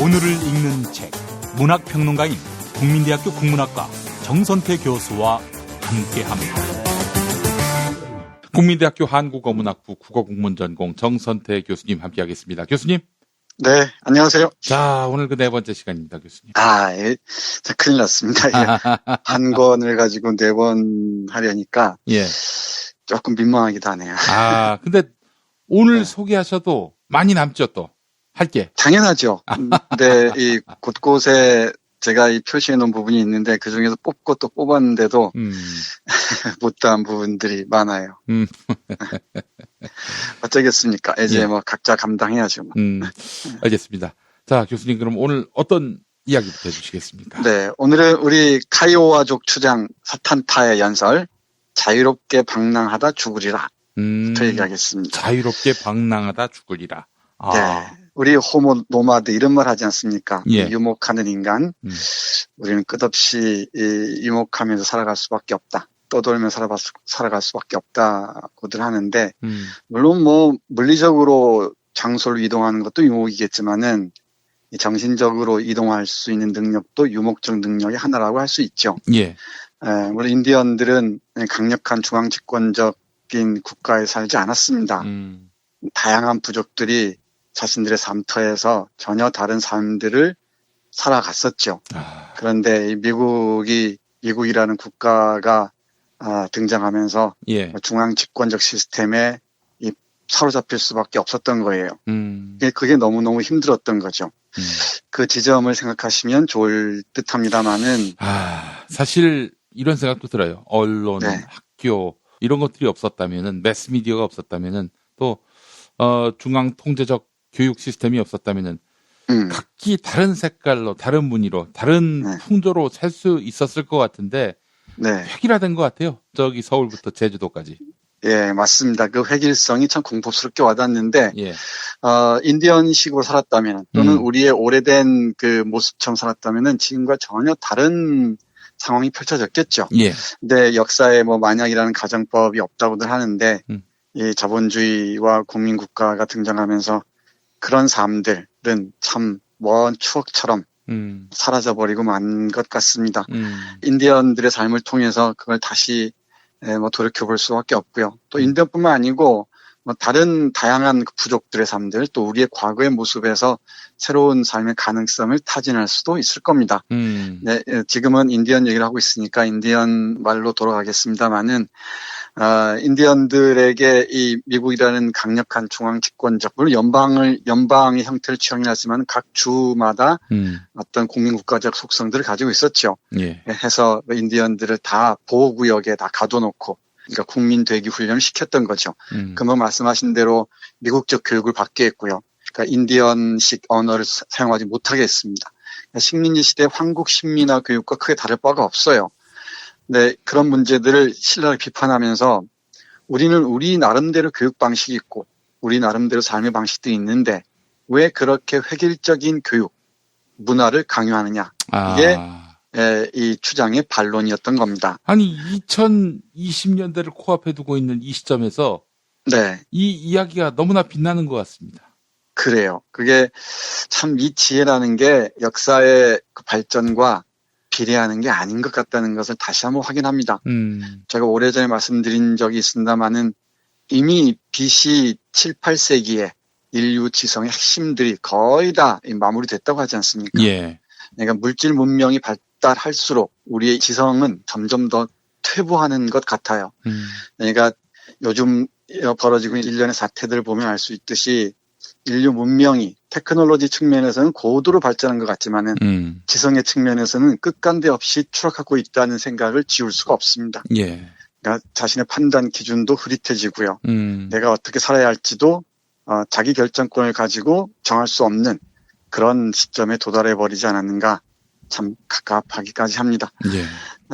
오늘을 읽는 책, 문학평론가인 국민대학교 국문학과 정선태 교수와 함께합니다. 국민대학교 한국어문학부 국어국문전공 정선태 교수님 함께하겠습니다. 교수님. 네, 안녕하세요. 자, 오늘 그 네 번째 시간입니다, 교수님. 예, 자, 큰일 났습니다. 한 권을 가지고 네 번 하려니까 예. 조금 민망하기도 하네요. 근데 오늘 네. 소개하셔도 많이 남죠, 또. 할 게. 당연하죠. 근데 이 곳곳에 제가 이 표시해 놓은 부분이 있는데 그 중에서 뽑고 또 뽑았는데도 못다한 부분들이 많아요. 어쩌겠습니까? 이제 예. 뭐 각자 감당해야죠. 뭐. 알겠습니다. 자, 교수님 그럼 오늘 어떤 이야기부터 해주시겠습니까? 네, 오늘은 우리 카이오와족 추장 사탄파의 연설 자유롭게 방랑하다 죽으리라 부터 얘기하겠습니다. 자유롭게 방랑하다 죽으리라. 네, 우리 호모 노마드 이런 말 하지 않습니까? 예. 유목하는 인간, 우리는 끝없이 유목하면서 살아갈 수밖에 없다. 떠돌면서 살아갈 수밖에 없다고들 하는데, 물론 뭐 물리적으로 장소를 이동하는 것도 유목이겠지만은 정신적으로 이동할 수 있는 능력도 유목적 능력의 하나라고 할 수 있죠. 예. 우리 인디언들은 강력한 중앙 집권적인 국가에 살지 않았습니다. 다양한 부족들이 자신들의 삶터에서 전혀 다른 삶들을 살아갔었죠. 그런데 미국이라는 국가가 등장하면서 예. 중앙 집권적 시스템에 사로잡힐 수밖에 없었던 거예요. 그게 너무너무 힘들었던 거죠. 그 지점을 생각하시면 좋을 듯 합니다만은. 사실 이런 생각도 들어요. 언론, 네. 학교, 이런 것들이 없었다면은, 매스미디어가 없었다면은, 또, 중앙 통제적 교육 시스템이 없었다면은, 각기 다른 색깔로, 다른 무늬로, 다른 네. 풍조로 살 수 있었을 것 같은데, 네. 획일화된 것 같아요. 저기 서울부터 제주도까지. 예, 맞습니다. 그 획일성이 참 공포스럽게 와닿는데, 예. 인디언식으로 살았다면, 또는 우리의 오래된 그 모습처럼 살았다면은 지금과 전혀 다른 상황이 펼쳐졌겠죠. 예. 근데 역사에 뭐 만약이라는 가정법이 없다고들 하는데, 이 자본주의와 국민국가가 등장하면서 그런 삶들은 참 먼 추억처럼 사라져버리고 만 것 같습니다. 인디언들의 삶을 통해서 그걸 다시 뭐 돌이켜볼 수밖에 없고요. 또 인디언뿐만 아니고 뭐 다른 다양한 부족들의 삶들, 또 우리의 과거의 모습에서 새로운 삶의 가능성을 타진할 수도 있을 겁니다. 네, 지금은 인디언 얘기를 하고 있으니까 인디언 말로 돌아가겠습니다만은, 인디언들에게 이 미국이라는 강력한 중앙 집권적, 물론 연방의 형태를 취하긴 하지만 각 주마다 어떤 국민국가적 속성들을 가지고 있었죠. 예. 해서 인디언들을 다 보호구역에 다 가둬놓고, 그러니까 국민 되기 훈련을 시켰던 거죠. 금방 말씀하신 대로 미국적 교육을 받게 했고요. 그러니까 인디언식 언어를 사용하지 못하게 했습니다. 그러니까 식민지 시대 황국 식민화 교육과 크게 다를 바가 없어요. 네, 그런 문제들을 신랄하게 비판하면서 우리는 우리 나름대로 교육 방식이 있고 우리 나름대로 삶의 방식도 있는데 왜 그렇게 획일적인 교육, 문화를 강요하느냐. 이게 이 주장의 반론이었던 겁니다. 아니 2020년대를 코앞에 두고 있는 이 시점에서 네, 이 이야기가 너무나 빛나는 것 같습니다. 그래요. 그게 참 이 지혜라는 게 역사의 그 발전과 비례하는 게 아닌 것 같다는 것을 다시 한번 확인합니다. 제가 오래전에 말씀드린 적이 있습니다만은 이미 BC 7, 8세기에 인류 지성의 핵심들이 거의 다 마무리됐다고 하지 않습니까? 예. 그러니까 물질 문명이 발달할수록 우리의 지성은 점점 더 퇴보하는 것 같아요. 그러니까 요즘 벌어지고 있는 일련의 사태들을 보면 알 수 있듯이 인류 문명이 테크놀로지 측면에서는 고도로 발전한 것 같지만은 지성의 측면에서는 끝간데 없이 추락하고 있다는 생각을 지울 수가 없습니다. 예. 그러니까 자신의 판단 기준도 흐릿해지고요. 내가 어떻게 살아야 할지도 자기 결정권을 가지고 정할 수 없는 그런 시점에 도달해 버리지 않았는가 참 갑갑하기까지 합니다. 예.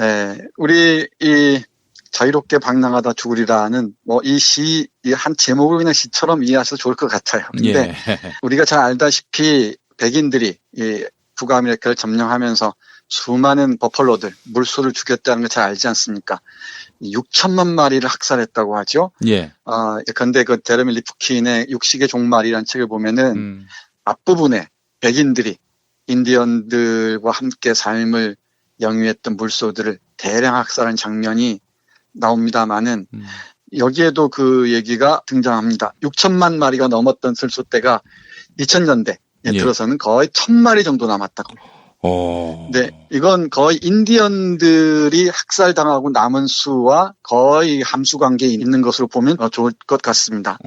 네, 우리 이 자유롭게 방랑하다 죽으리라는 뭐 이 시 한 제목을 그냥 시처럼 이해하셔도 좋을 것 같아요. 근데 예. 우리가 잘 알다시피 백인들이 이 북아메리카를 점령하면서 수많은 버펄로들, 물소를 죽였다는 걸 잘 알지 않습니까? 6천만 마리를 학살했다고 하죠. 예. 근데 그 제레미 리프킨의 육식의 종말이라는 책을 보면은 앞부분에 백인들이 인디언들과 함께 삶을 영위했던 물소들을 대량 학살한 장면이 나옵니다마는 여기에도 그 얘기가 등장합니다. 6천만 마리가 넘었던 들소떼가 2000년대에 들어서는 거의 1000마리 정도 남았다고. 네, 이건 거의 인디언들이 학살당하고 남은 수와 거의 함수 관계에 있는 것으로 보면 좋을 것 같습니다.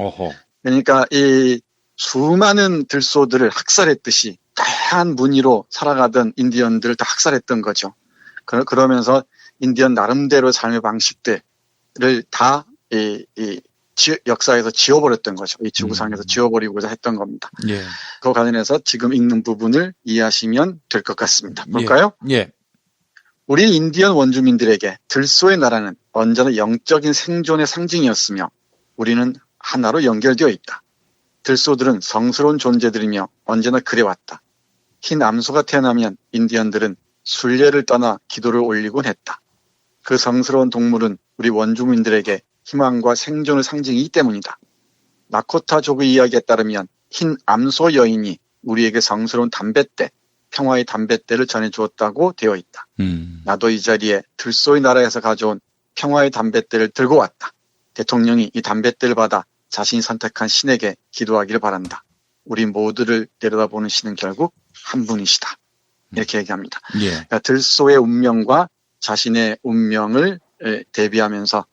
그러니까 이 수많은 들소들을 학살했듯이 다양한 무늬로 살아가던 인디언들을 다 학살했던 거죠. 그러면서 인디언 나름대로 삶의 방식들을 다 역사에서 지워버렸던 거죠. 이 지구상에서 지워버리고자 했던 겁니다. 예. 그와 관련해서 지금 읽는 부분을 이해하시면 될 것 같습니다. 볼까요? 예. 우리 인디언 원주민들에게 들소의 나라는 언제나 영적인 생존의 상징이었으며 우리는 하나로 연결되어 있다. 들소들은 성스러운 존재들이며 언제나 그래왔다. 흰 암소가 태어나면 인디언들은 순례를 떠나 기도를 올리곤 했다. 그 성스러운 동물은 우리 원주민들에게 희망과 생존의 상징이기 때문이다. 나코타족의 이야기에 따르면 흰 암소 여인이 우리에게 성스러운 담뱃대, 평화의 담뱃대를 전해주었다고 되어 있다. 나도 이 자리에 들소의 나라에서 가져온 평화의 담뱃대를 들고 왔다. 대통령이 이 담뱃대를 받아 자신이 선택한 신에게 기도하기를 바란다. 우리 모두를 내려다보는 신은 결국 한 분이시다. 이렇게 얘기합니다. 예. 그러니까 들소의 운명과 자신의 운명을 대비하면서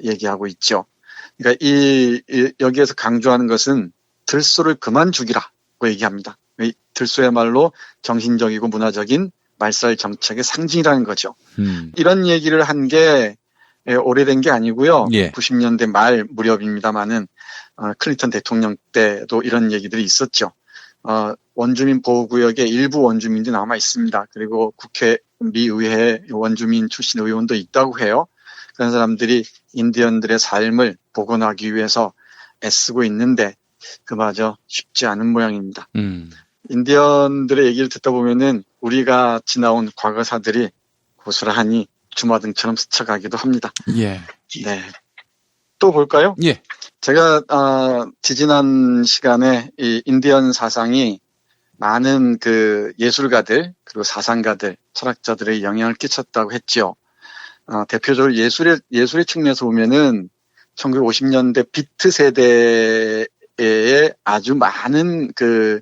얘기하고 있죠. 그러니까 여기에서 강조하는 것은 들소를 그만 죽이라고 얘기합니다. 들소야말로 정신적이고 문화적인 말살 정책의 상징이라는 거죠. 이런 얘기를 한 게 오래된 게 아니고요. 예. 90년대 말 무렵입니다만은 클린턴 대통령 때도 이런 얘기들이 있었죠. 원주민 보호구역에 일부 원주민들이 남아 있습니다. 그리고 미 의회에 원주민 출신 의원도 있다고 해요. 그런 사람들이 인디언들의 삶을 복원하기 위해서 애쓰고 있는데 그마저 쉽지 않은 모양입니다. 인디언들의 얘기를 듣다 보면은 우리가 지나온 과거사들이 고스란히 주마등처럼 스쳐가기도 합니다. 예. 네. 또 볼까요? 예. 제가 지지난 시간에 이 인디언 사상이 많은 그 예술가들 그리고 사상가들, 철학자들의 영향을 끼쳤다고 했죠. 대표적으로 예술의 측면에서 보면은 1950년대 비트 세대에 아주 많은 그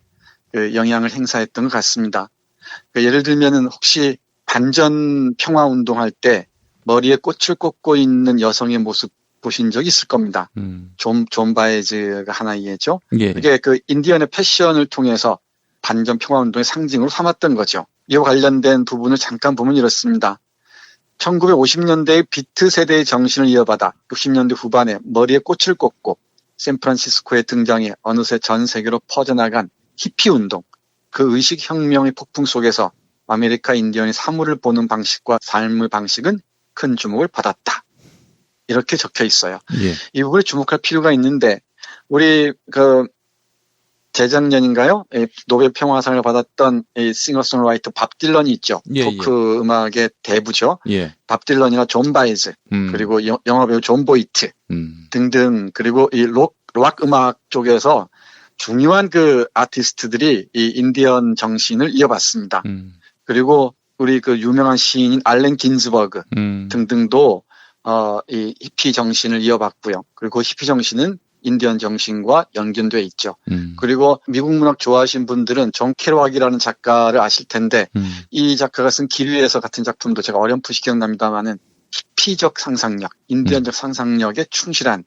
영향을 행사했던 것 같습니다. 예를 들면은 혹시 반전 평화 운동할 때 머리에 꽃을 꽂고 있는 여성의 모습 보신 적 있을 겁니다. 존 바에즈가 하나의 예죠. 예. 이게 그 인디언의 패션을 통해서 반전 평화 운동의 상징으로 삼았던 거죠. 이와 관련된 부분을 잠깐 보면 이렇습니다. 1950년대의 비트 세대의 정신을 이어받아 60년대 후반에 머리에 꽃을 꽂고 샌프란시스코에 등장해 어느새 전 세계로 퍼져나간 히피 운동, 그 의식혁명의 폭풍 속에서 아메리카 인디언의 사물을 보는 방식과 삶의 방식은 큰 주목을 받았다. 이렇게 적혀 있어요. 예. 이 부분에 주목할 필요가 있는데 우리 재작년인가요? 노벨 평화상을 받았던 싱어송라이터 밥 딜런이 있죠. 포크 음악의 대부죠. 예. 밥 딜런이나 존 바이즈 그리고 영화배우 존 보이트 등등 그리고 이 락 음악 쪽에서 중요한 그 아티스트들이 이 인디언 정신을 이어받습니다. 그리고 우리 그 유명한 시인인 알렌 긴즈버그 등등도 이 히피 정신을 이어받고요. 그리고 히피 정신은 인디언 정신과 연결되어 있죠. 그리고 미국 문학 좋아하시는 분들은 존 캐로악이라는 작가를 아실 텐데 이 작가가 쓴 길 위에서 같은 작품도 제가 어렴풋이 기억납니다만은 히피적 상상력, 인디언적 상상력에 충실한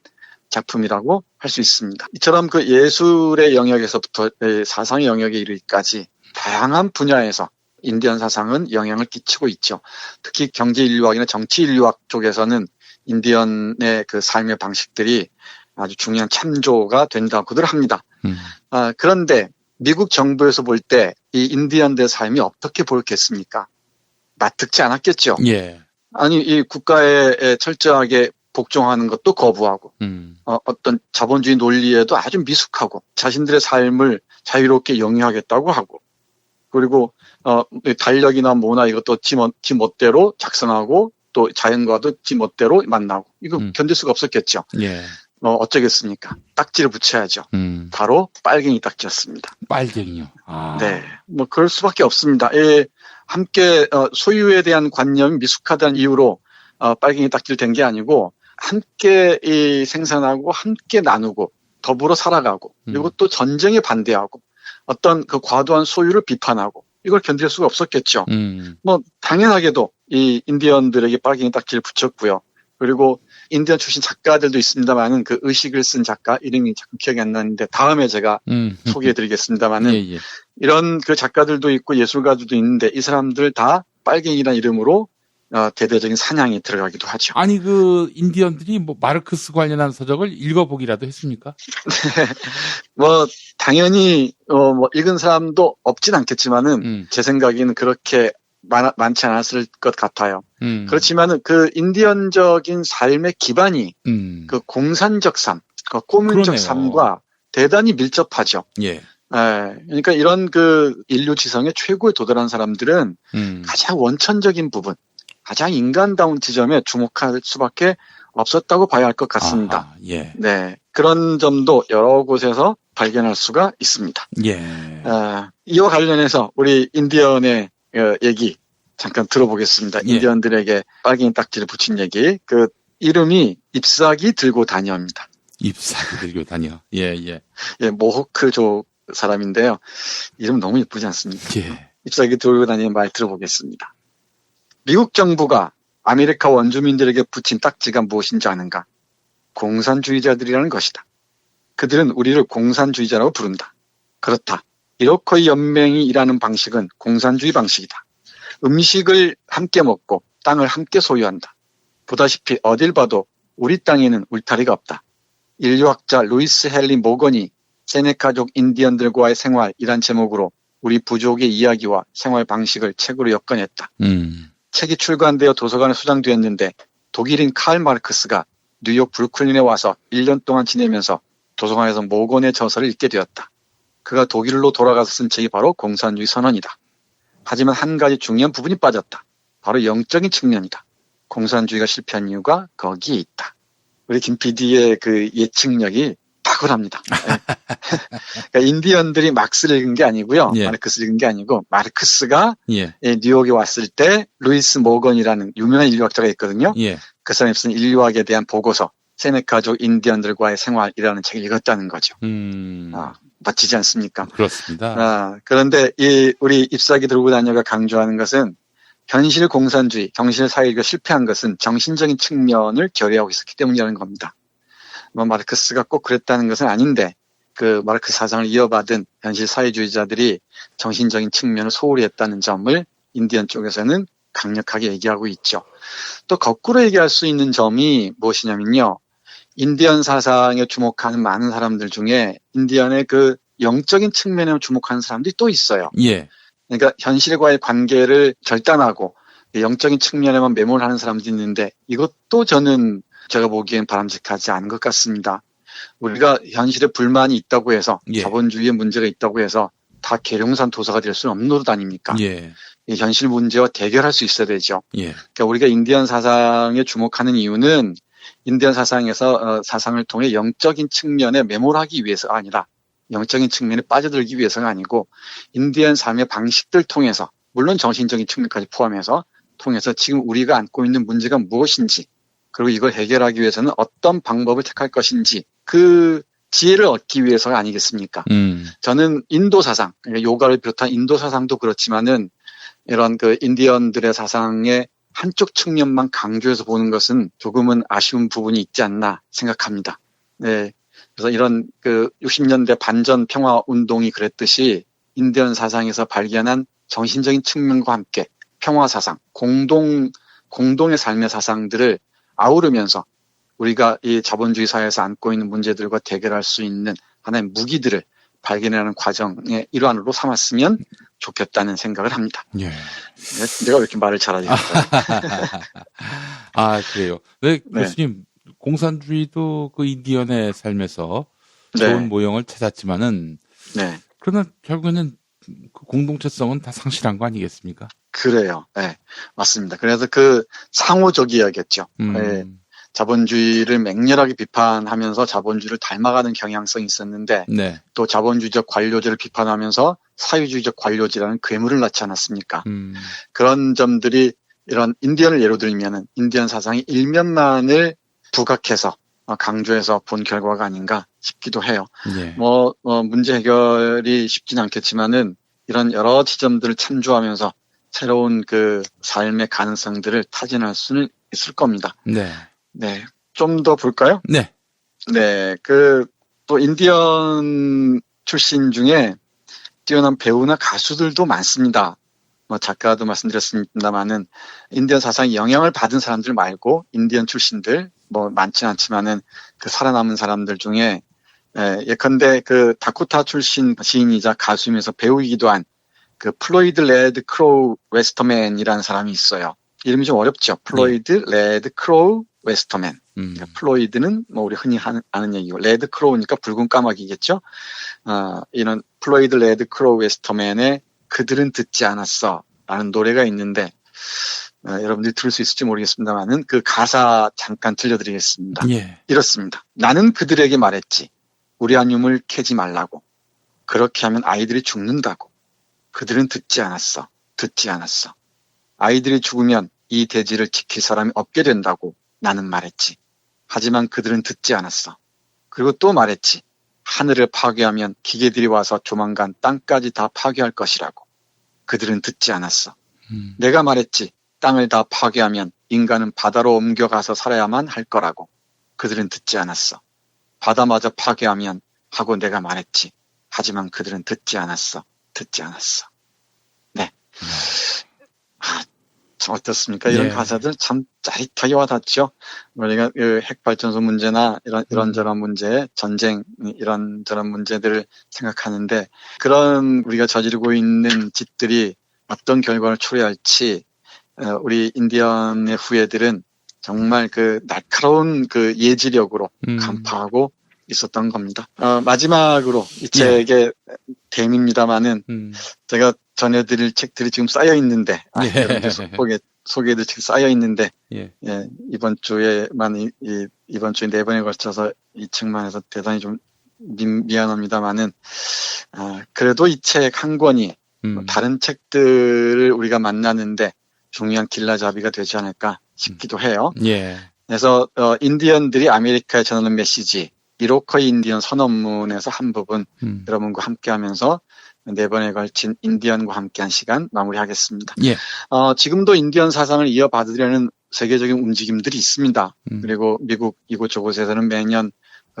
작품이라고 할 수 있습니다. 이처럼 그 예술의 영역에서부터 사상의 영역에 이르기까지 다양한 분야에서 인디언 사상은 영향을 끼치고 있죠. 특히 경제인류학이나 정치인류학 쪽에서는 인디언의 그 삶의 방식들이 아주 중요한 참조가 된다고들 합니다. 그런데 미국 정부에서 볼 때 이 인디언들의 삶이 어떻게 보였겠습니까? 낯뜨지 않았겠죠. 예. 아니 이 국가에 철저하게 복종하는 것도 거부하고 어떤 자본주의 논리에도 아주 미숙하고 자신들의 삶을 자유롭게 영위하겠다고 하고 그리고 달력이나 뭐나 이것도 지 멋대로 작성하고 또 자연과도 지 멋대로 만나고 이거 견딜 수가 없었겠죠. 예. 어쩌겠습니까? 딱지를 붙여야죠. 바로 빨갱이 딱지였습니다. 빨갱이요. 아. 네, 뭐 그럴 수밖에 없습니다. 함께 소유에 대한 관념이 미숙하다는 이유로 빨갱이 딱지를 댄 게 아니고 함께 생산하고 함께 나누고 더불어 살아가고 그리고 또 전쟁에 반대하고 어떤 그 과도한 소유를 비판하고 이걸 견딜 수가 없었겠죠. 뭐 당연하게도 이 인디언들에게 빨갱이 딱지를 붙였고요. 그리고 인디언 출신 작가들도 있습니다만은 그 의식을 쓴 작가 이름이 자꾸 기억이 안 나는데 다음에 제가 소개해드리겠습니다만은 예, 예. 이런 그 작가들도 있고 예술가들도 있는데 이 사람들 다 빨갱이라는 이름으로 대대적인 사냥이 들어가기도 하죠. 아니 그 인디언들이 뭐 마르크스 관련한 서적을 읽어보기라도 했습니까? 네, 뭐 당연히 뭐 읽은 사람도 없진 않겠지만은 제 생각에는 그렇게 많지 않았을 것 같아요. 그렇지만은 그 인디언적인 삶의 기반이 그 공산적 삶, 그 꼬물적 그러네요. 삶과 대단히 밀접하죠. 예. 그러니까 이런 그 인류 지성의 최고에 도달한 사람들은 가장 원천적인 부분, 가장 인간다운 지점에 주목할 수밖에 없었다고 봐야 할 것 같습니다. 아하, 예. 네, 그런 점도 여러 곳에서 발견할 수가 있습니다. 예. 이와 관련해서 우리 인디언의 얘기 잠깐 들어보겠습니다. 예. 인디언들에게 빨갱이 딱지를 붙인 얘기. 그 이름이 잎사귀 들고 다녀입니다. 잎사귀 들고 다녀. 예, 예. 예, 모호크족 사람인데요. 이름 너무 예쁘지 않습니까? 예. 잎사귀 들고 다니는 말 들어보겠습니다. 미국 정부가 아메리카 원주민들에게 붙인 딱지가 무엇인지 아는가? 공산주의자들이라는 것이다. 그들은 우리를 공산주의자라고 부른다. 그렇다. 이로코이 연맹이 일하는 방식은 공산주의 방식이다. 음식을 함께 먹고 땅을 함께 소유한다. 보다시피 어딜 봐도 우리 땅에는 울타리가 없다. 인류학자 루이스 헨리 모건이 세네카족 인디언들과의 생활이란 제목으로 우리 부족의 이야기와 생활 방식을 책으로 엮어냈다. 책이 출간되어 도서관에 소장되었는데 독일인 칼 마르크스가 뉴욕 브루클린에 와서 1년 동안 지내면서 도서관에서 모건의 저서를 읽게 되었다. 그가 독일로 돌아가서 쓴 책이 바로 공산주의 선언이다. 하지만 한 가지 중요한 부분이 빠졌다. 바로 영적인 측면이다. 공산주의가 실패한 이유가 거기에 있다. 우리 김 PD의 그 예측력이 탁월합니다. 그러니까 인디언들이 막스를 읽은 게 아니고요. 예. 마르크스를 읽은 게 아니고 마르크스가 예. 뉴욕에 왔을 때 루이스 모건이라는 유명한 인류학자가 있거든요. 예. 그 사람이 쓴 인류학에 대한 보고서 세네카족 인디언들과의 생활이라는 책을 읽었다는 거죠. 멋지지 않습니까? 그렇습니다. 그런데 우리 잎사귀 들고 다녀가 강조하는 것은 현실 공산주의, 정신의 사회가 실패한 것은 정신적인 측면을 결여하고 있었기 때문이라는 겁니다. 뭐 마르크스가 꼭 그랬다는 것은 아닌데 그 마르크스 사상을 이어받은 현실 사회주의자들이 정신적인 측면을 소홀히 했다는 점을 인디언 쪽에서는 강력하게 얘기하고 있죠. 또 거꾸로 얘기할 수 있는 점이 무엇이냐면요. 인디언 사상에 주목하는 많은 사람들 중에 인디언의 그 영적인 측면에 주목하는 사람들이 또 있어요. 예. 그러니까 현실과의 관계를 절단하고 영적인 측면에만 매몰하는 를 사람들이 있는데 이것도 저는 제가 보기엔 바람직하지 않은 것 같습니다. 우리가 현실에 불만이 있다고 해서 예. 자본주의에 문제가 있다고 해서 다 계룡산 도서가 될 수는 없는 노릇 아닙니까? 예. 이 현실 문제와 대결할 수 있어야 되죠. 예. 그러니까 우리가 인디언 사상에 주목하는 이유는 인디언 사상에서 사상을 통해 영적인 측면에 매몰하기 위해서가 아니라 영적인 측면에 빠져들기 위해서가 아니고 인디언 삶의 방식들 통해서 물론 정신적인 측면까지 포함해서 통해서 지금 우리가 안고 있는 문제가 무엇인지 그리고 이걸 해결하기 위해서는 어떤 방법을 택할 것인지 그 지혜를 얻기 위해서가 아니겠습니까? 저는 인도 사상, 그러니까 요가를 비롯한 인도 사상도 그렇지만은 이런 그 인디언들의 사상의 한쪽 측면만 강조해서 보는 것은 조금은 아쉬운 부분이 있지 않나 생각합니다. 네. 그래서 이런 그 60년대 반전 평화 운동이 그랬듯이 인디언 사상에서 발견한 정신적인 측면과 함께 평화 사상, 공동의 삶의 사상들을 아우르면서 우리가 이 자본주의 사회에서 안고 있는 문제들과 대결할 수 있는 하나의 무기들을 발견하는 과정의 일환으로 삼았으면 좋겠다는 생각을 합니다. 예. 내가 왜 이렇게 말을 잘하지? 아, 그래요. 네, 네. 교수님, 공산주의도 그 인디언의 삶에서 네. 좋은 모형을 찾았지만은, 네. 그러나 결국에는 그 공동체성은 다 상실한 거 아니겠습니까? 그래요. 네. 맞습니다. 그래서 그 상호적이어야겠죠. 네. 자본주의를 맹렬하게 비판하면서 자본주의를 닮아가는 경향성이 있었는데 네. 또 자본주의적 관료제를 비판하면서 사회주의적 관료제라는 괴물을 낳지 않았습니까? 그런 점들이 이런 인디언을 예로 들면은 인디언 사상의 일면만을 부각해서 강조해서 본 결과가 아닌가 싶기도 해요. 예. 문제 해결이 쉽진 않겠지만은 이런 여러 지점들을 참조하면서 새로운 그 삶의 가능성들을 타진할 수는 있을 겁니다. 네. 네. 좀 더 볼까요? 네. 네. 또 인디언 출신 중에 뛰어난 배우나 가수들도 많습니다. 작가도 말씀드렸습니다만은 인디언 사상에 영향을 받은 사람들 말고 인디언 출신들 많지는 않지만은 그 살아남은 사람들 중에 예컨대 그 다코타 출신 시인이자 가수이면서 배우이기도 한 그 플로이드 레드 크로우 웨스터맨이라는 사람이 있어요. 이름이 좀 어렵죠. 플로이드 레드 크로우 웨스터맨. 그러니까 플로이드는 우리 흔히 아는 얘기고 레드 크로우니까 붉은 까마귀겠죠. 이런 플로이드 레드 크로우 웨스터맨의 그들은 듣지 않았어 라는 노래가 있는데 여러분들이 들을 수 있을지 모르겠습니다만은 그 가사 잠깐 들려드리겠습니다. 예. 이렇습니다. 나는 그들에게 말했지. 우라늄을 캐지 말라고. 그렇게 하면 아이들이 죽는다고. 그들은 듣지 않았어. 아이들이 죽으면 이 대지를 지킬 사람이 없게 된다고 나는 말했지. 하지만 그들은 듣지 않았어. 그리고 또 말했지. 하늘을 파괴하면 기계들이 와서 조만간 땅까지 다 파괴할 것이라고. 그들은 듣지 않았어. 내가 말했지. 땅을 다 파괴하면 인간은 바다로 옮겨가서 살아야만 할 거라고. 그들은 듣지 않았어. 바다마저 파괴하면 하고 내가 말했지. 하지만 그들은 듣지 않았어. 네. 참 어떻습니까? 이런 가사들 참 짜릿하게 와닿죠. 우리가 그 핵발전소 문제나 이런저런 문제, 전쟁 이런저런 문제들을 생각하는데 그런 우리가 저지르고 있는 짓들이 어떤 결과를 초래할지 우리 인디언의 후예들은 정말 그 날카로운 그 예지력으로 간파하고 있었던 겁니다. 마지막으로 이 책의 대미입니다만은 제가 전해드릴 책들이 지금 쌓여 있는데 여러분들 소개해드릴 책이 쌓여 있는데 이번 주에만 이번 주에 4번에 걸쳐서 이 책만 해서 대단히 좀 미안합니다만은 그래도 이 책 한 권이 다른 책들을 우리가 만나는데 중요한 길라잡이가 되지 않을까 싶기도 해요. 그래서 인디언들이 아메리카에 전하는 메시지 이로커이 인디언 선언문에서 한 부분 여러분과 함께하면서 4번에 걸친 인디언과 함께한 시간 마무리하겠습니다. 지금도 인디언 사상을 이어받으려는 세계적인 움직임들이 있습니다. 그리고 미국 이곳저곳에서는 매년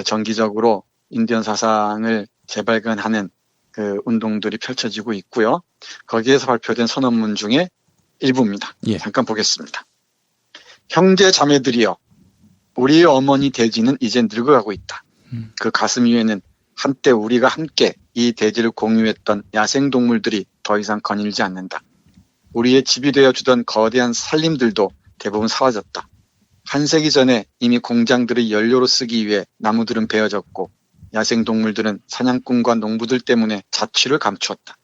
정기적으로 인디언 사상을 재발견하는 그 운동들이 펼쳐지고 있고요. 거기에서 발표된 선언문 중에 일부입니다. 잠깐 보겠습니다. 형제 자매들이여, 우리의 어머니 대지는 이제 늙어가고 있다. 그 가슴 위에는 한때 우리가 함께 이 대지를 공유했던 야생동물들이 더 이상 거닐지 않는다. 우리의 집이 되어주던 거대한 산림들도 대부분 사라졌다. 한 세기 전에 이미 공장들의 연료로 쓰기 위해 나무들은 베어졌고 야생동물들은 사냥꾼과 농부들 때문에 자취를 감추었다.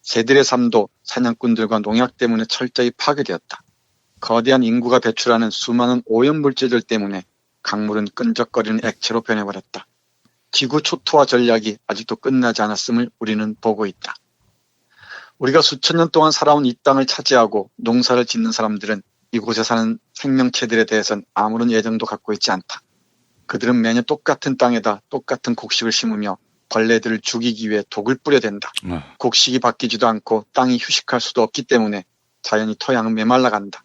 새들의 삶도 사냥꾼들과 농약 때문에 철저히 파괴되었다. 거대한 인구가 배출하는 수많은 오염물질들 때문에 강물은 끈적거리는 액체로 변해버렸다. 지구 초토화 전략이 아직도 끝나지 않았음을 우리는 보고 있다. 우리가 수천 년 동안 살아온 이 땅을 차지하고 농사를 짓는 사람들은 이곳에 사는 생명체들에 대해서는 아무런 예정도 갖고 있지 않다. 그들은 매년 똑같은 땅에다 똑같은 곡식을 심으며 벌레들을 죽이기 위해 독을 뿌려댄다. 곡식이 바뀌지도 않고 땅이 휴식할 수도 없기 때문에 자연히 토양은 메말라간다.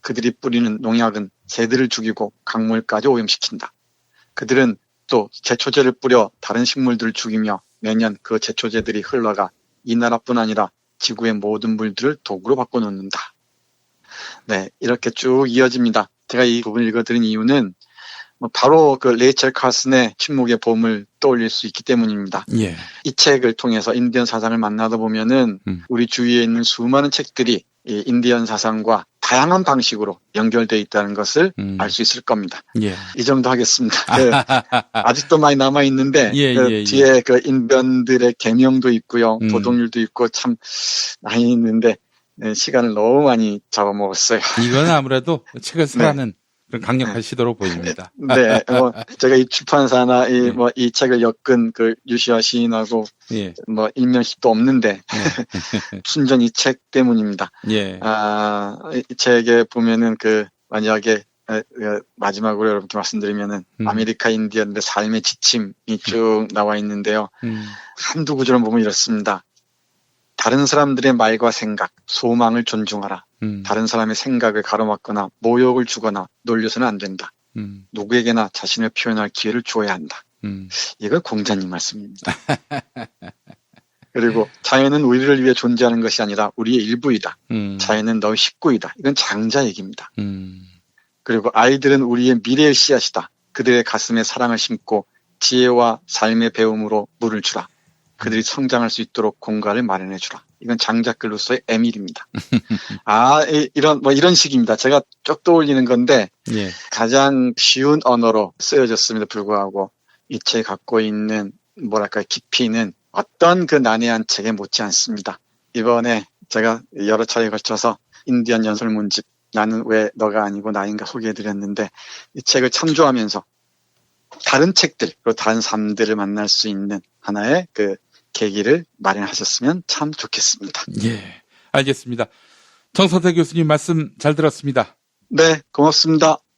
그들이 뿌리는 농약은 새들을 죽이고 강물까지 오염시킨다. 그들은 또 제초제를 뿌려 다른 식물들을 죽이며 매년 그 제초제들이 흘러가 이 나라뿐 아니라 지구의 모든 물들을 독으로 바꿔놓는다. 네, 이렇게 쭉 이어집니다. 제가 이 부분을 읽어드린 이유는 바로 그 레이첼 카슨의 침묵의 봄을 떠올릴 수 있기 때문입니다. 이 책을 통해서 인디언 사상을 만나다 보면은 우리 주위에 있는 수많은 책들이 이 인디언 사상과 다양한 방식으로 연결되어 있다는 것을 알 수 있을 겁니다. 이 정도 하겠습니다. 아직도 많이 남아 있는데 뒤에 그 인디언들의 계명도 있고요, 도덕률도 있고 참 많이 있는데 시간을 너무 많이 잡아먹었어요. 이건 아무래도 책을 사라는 그런 강력한 시도로 보입니다. 네, 제가 이 출판사나 예. 이 책을 엮은 그 유시아 시인하고 예. 일면식도 없는데 예. 순전 이 책 때문입니다. 예. 이 책에 보면은 만약에 마지막으로 여러분께 말씀드리면은 아메리카 인디언들의 삶의 지침이 쭉 나와 있는데요. 한두 구절을 보면 이렇습니다. 다른 사람들의 말과 생각, 소망을 존중하라. 다른 사람의 생각을 가로막거나 모욕을 주거나 놀려서는 안 된다. 누구에게나 자신을 표현할 기회를 주어야 한다. 이거 공자님 말씀입니다. 그리고 자연은 우리를 위해 존재하는 것이 아니라 우리의 일부이다. 자연은 너의 식구이다. 이건 장자 얘기입니다. 그리고 아이들은 우리의 미래의 씨앗이다. 그들의 가슴에 사랑을 심고 지혜와 삶의 배움으로 물을 주라. 그들이 성장할 수 있도록 공간을 마련해 주라. 이건 장자글로서의 에밀입니다. 이런 식입니다. 제가 쭉 떠올리는 건데, 예. 가장 쉬운 언어로 쓰여졌음에도 불구하고, 이 책이 갖고 있는, 깊이는 어떤 그 난해한 책에 못지 않습니다. 이번에 제가 여러 차례에 걸쳐서 인디언 연설문집, 나는 왜 너가 아니고 나인가 소개해드렸는데, 이 책을 참조하면서 다른 책들, 그리고 다른 삶들을 만날 수 있는 하나의 그 계기를 마련하셨으면 참 좋겠습니다. 예, 알겠습니다. 정선태 교수님 말씀 잘 들었습니다. 네, 고맙습니다.